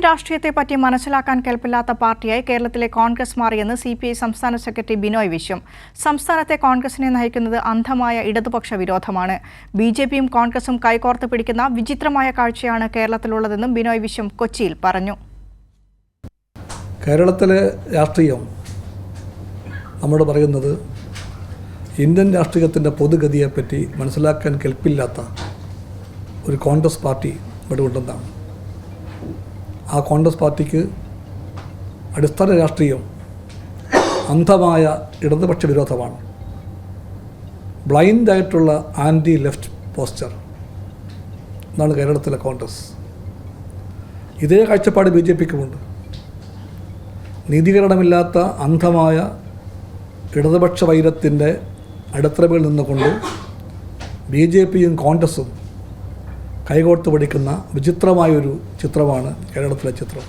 രാഷ്ട്രീയത്തെപ്പറ്റി മനസ്സിലാക്കാൻ കെൽപ്പില്ലാത്ത പാർട്ടിയായി കേരളത്തിലെ കോൺഗ്രസ് മാറിയെന്ന് CPI സംസ്ഥാന സെക്രട്ടറി ബിനോയ് വിശ്വം. സംസ്ഥാനത്തെ കോൺഗ്രസിനെ നയിക്കുന്നത് അന്ധമായ ഇടതുപക്ഷ വിരോധമാണ്. BJPയും കോൺഗ്രസും കൈകോർത്ത് പിടിക്കുന്ന വിചിത്രമായ കാഴ്ചയാണ് കേരളത്തിലുള്ളതെന്നും ബിനോയ് വിശ്വം കൊച്ചിയിൽ പറഞ്ഞു. കേരളത്തിലെ രാഷ്ട്രീയം നമ്മോട് പറയുന്നത് ഇന്ത്യൻ രാഷ്ട്രീയത്തിൻ്റെ പൊതുഗതിയെപ്പറ്റി മനസ്സിലാക്കാൻ കെൽപ്പില്ലാത്ത ഒരു കോൺഗ്രസ് പാർട്ടി ഇവിടെ ഉണ്ടെന്നാണ്. ആ കോൺഗ്രസ് പാർട്ടിക്ക് അടിസ്ഥാന രാഷ്ട്രീയം അന്ധമായ ഇടതുപക്ഷ വിരോധമാണ്. ബ്ലൈൻഡായിട്ടുള്ള ആൻറ്റി ലെഫ്റ്റ് പോസ്ചർ എന്നാണ് കേരളത്തിലെ കോൺഗ്രസ്. ഇതേ കാഴ്ചപ്പാട് BJPക്കുമുണ്ട്. നീതീകരണമില്ലാത്ത അന്ധമായ ഇടതുപക്ഷ വൈരത്തിൻ്റെ അടിത്തറയിൽ നിന്നുകൊണ്ട് BJPയും കോൺഗ്രസും കൈകോർത്ത് പിടിക്കുന്ന വിചിത്രമായൊരു ചിത്രമാണ് കേരളത്തിലെ ചിത്രം.